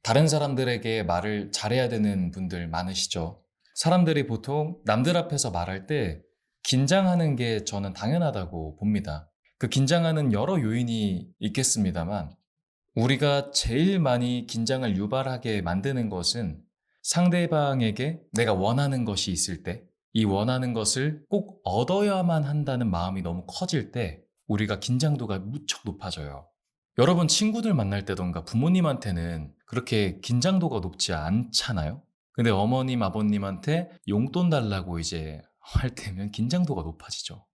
다른 사람들에게 말을 잘해야 되는 분들 많으시죠? 사람들이 보통 남들 앞에서 말할 때 긴장하는 게 저는 당연하다고 봅니다. 그 긴장하는 여러 요인이 있겠습니다만, 우리가 제일 많이 긴장을 유발하게 만드는 것은 상대방에게 내가 원하는 것이 있을 때, 이 원하는 것을 꼭 얻어야만 한다는 마음이 너무 커질 때, 우리가 긴장도가 무척 높아져요. 여러분, 친구들 만날 때던가 부모님한테는 그렇게 긴장도가 높지 않잖아요? 근데 어머님, 아버님한테 용돈 달라고 이제 할 때면 긴장도가 높아지죠.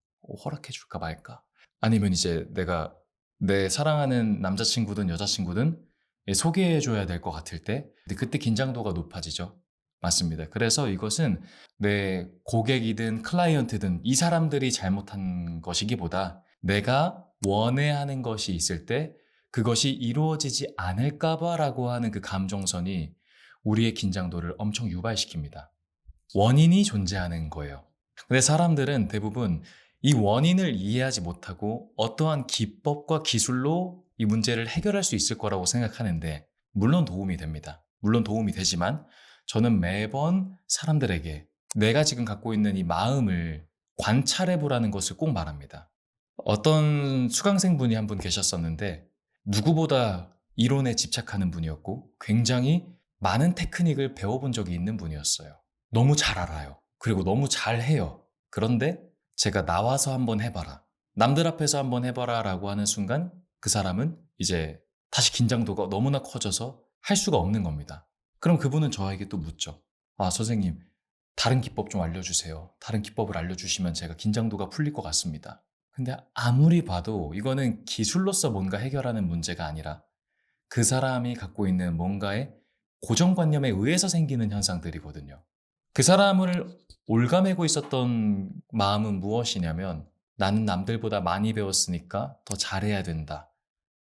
허락해 줄까 말까? 아니면 이제 내가 내 사랑하는 남자친구든 여자친구든 소개해 줘야 될 것 같을 때, 근데 그때 긴장도가 높아지죠. 맞습니다. 그래서 이것은 내 고객이든 클라이언트든 이 사람들이 잘못한 것이기보다 내가 원해하는 것이 있을 때 그것이 이루어지지 않을까 봐라고 하는 그 감정선이 우리의 긴장도를 엄청 유발시킵니다. 원인이 존재하는 거예요. 근데 사람들은 대부분 이 원인을 이해하지 못하고 어떠한 기법과 기술로 이 문제를 해결할 수 있을 거라고 생각하는데, 물론 도움이 됩니다. 물론 도움이 되지만 저는 매번 사람들에게 내가 지금 갖고 있는 이 마음을 관찰해 보라는 것을 꼭 말합니다. 어떤 수강생분이 한 분 계셨었는데, 누구보다 이론에 집착하는 분이었고 굉장히 많은 테크닉을 배워본 적이 있는 분이었어요. 너무 잘 알아요. 그리고 너무 잘해요. 그런데 제가 나와서 한번 해봐라, 남들 앞에서 한번 해봐라 라고 하는 순간 그 사람은 이제 다시 긴장도가 너무나 커져서 할 수가 없는 겁니다. 그럼 그분은 저에게 또 묻죠. 아, 선생님, 다른 기법 좀 알려주세요. 다른 기법을 알려주시면 제가 긴장도가 풀릴 것 같습니다. 근데 아무리 봐도 이거는 기술로서 뭔가 해결하는 문제가 아니라 그 사람이 갖고 있는 뭔가의 고정관념에 의해서 생기는 현상들이거든요. 그 사람을 올가매고 있었던 마음은 무엇이냐면, 나는 남들보다 많이 배웠으니까 더 잘해야 된다.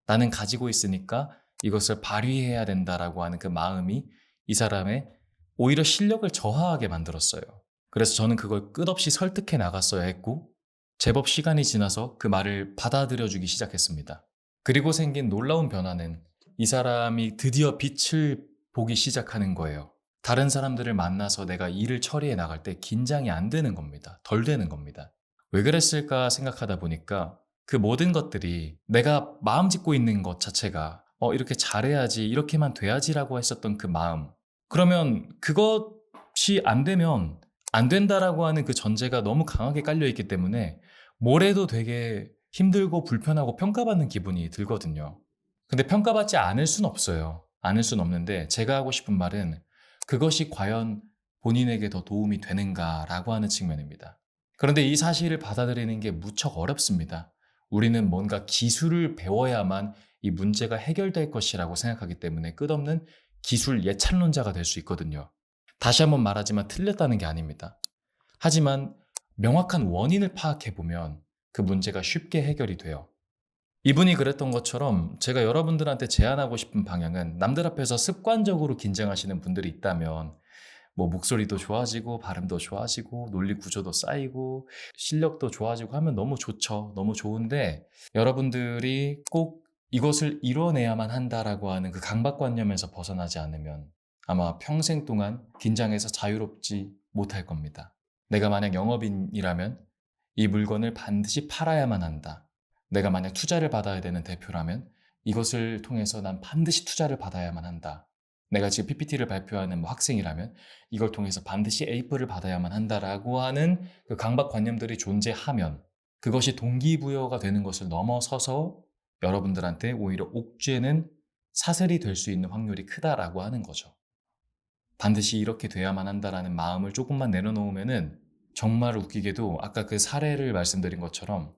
나는 가지고 있으니까 이것을 발휘해야 된다라고 하는 그 마음이 이 사람의 오히려 실력을 저하하게 만들었어요. 그래서 저는 그걸 끝없이 설득해 나갔어야 했고, 제법 시간이 지나서 그 말을 받아들여 주기 시작했습니다. 그리고 생긴 놀라운 변화는 이 사람이 드디어 빛을 보기 시작하는 거예요. 다른 사람들을 만나서 내가 일을 처리해 나갈 때 긴장이 안 되는 겁니다. 덜 되는 겁니다. 왜 그랬을까 생각하다 보니까 그 모든 것들이 내가 마음 짓고 있는 것 자체가 이렇게 잘해야지, 이렇게만 돼야지라고 했었던 그 마음. 그러면 그것이 안 되면 안 된다라고 하는 그 전제가 너무 강하게 깔려 있기 때문에 뭘 해도 되게 힘들고 불편하고 평가받는 기분이 들거든요. 근데 평가받지 않을 순 없어요. 않을 순 없는데, 제가 하고 싶은 말은 그것이 과연 본인에게 더 도움이 되는가라고 하는 측면입니다. 그런데 이 사실을 받아들이는 게 무척 어렵습니다. 우리는 뭔가 기술을 배워야만 이 문제가 해결될 것이라고 생각하기 때문에 끝없는 기술 예찬론자가 될 수 있거든요. 다시 한번 말하지만 틀렸다는 게 아닙니다. 하지만 명확한 원인을 파악해보면 그 문제가 쉽게 해결이 돼요. 이분이 그랬던 것처럼 제가 여러분들한테 제안하고 싶은 방향은, 남들 앞에서 습관적으로 긴장하시는 분들이 있다면 뭐 목소리도 좋아지고 발음도 좋아지고 논리 구조도 쌓이고 실력도 좋아지고 하면 너무 좋죠. 너무 좋은데, 여러분들이 꼭 이것을 이뤄내야만 한다라고 하는 그 강박관념에서 벗어나지 않으면 아마 평생 동안 긴장해서 자유롭지 못할 겁니다. 내가 만약 영업인이라면 이 물건을 반드시 팔아야만 한다. 내가 만약 투자를 받아야 되는 대표라면 이것을 통해서 난 반드시 투자를 받아야만 한다. 내가 지금 PPT를 발표하는 학생이라면 이걸 통해서 반드시 A뿔을 받아야만 한다라고 하는 그 강박관념들이 존재하면, 그것이 동기부여가 되는 것을 넘어서서 여러분들한테 오히려 옥죄는 사슬이 될 수 있는 확률이 크다라고 하는 거죠. 반드시 이렇게 돼야만 한다라는 마음을 조금만 내려놓으면은, 정말 웃기게도 아까 그 사례를 말씀드린 것처럼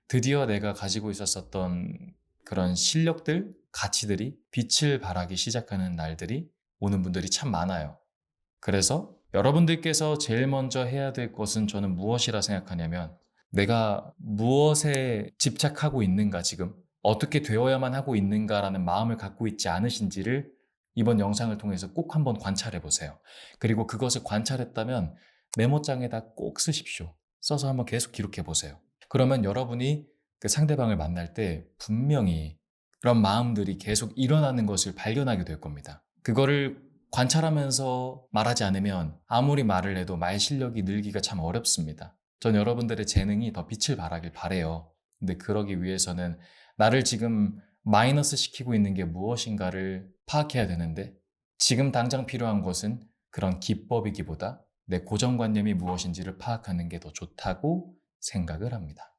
드디어 내가 가지고 있었던 그런 실력들, 가치들이 빛을 발하기 시작하는 날들이 오는 분들이 참 많아요. 그래서 여러분들께서 제일 먼저 해야 될 것은 저는 무엇이라 생각하냐면, 내가 무엇에 집착하고 있는가, 지금 어떻게 되어야만 하고 있는가라는 마음을 갖고 있지 않으신지를 이번 영상을 통해서 꼭 한번 관찰해 보세요. 그리고 그것을 관찰했다면 메모장에다 꼭 쓰십시오. 써서 한번 계속 기록해 보세요. 그러면 여러분이 그 상대방을 만날 때 분명히 그런 마음들이 계속 일어나는 것을 발견하게 될 겁니다. 그거를 관찰하면서 말하지 않으면 아무리 말을 해도 말 실력이 늘기가 참 어렵습니다. 전 여러분들의 재능이 더 빛을 발하길 바래요. 근데 그러기 위해서는 나를 지금 마이너스 시키고 있는 게 무엇인가를 파악해야 되는데 지금 당장 필요한 것은 그런 기법이기보다 내 고정관념이 무엇인지를 파악하는 게 더 좋다고 생각을 합니다.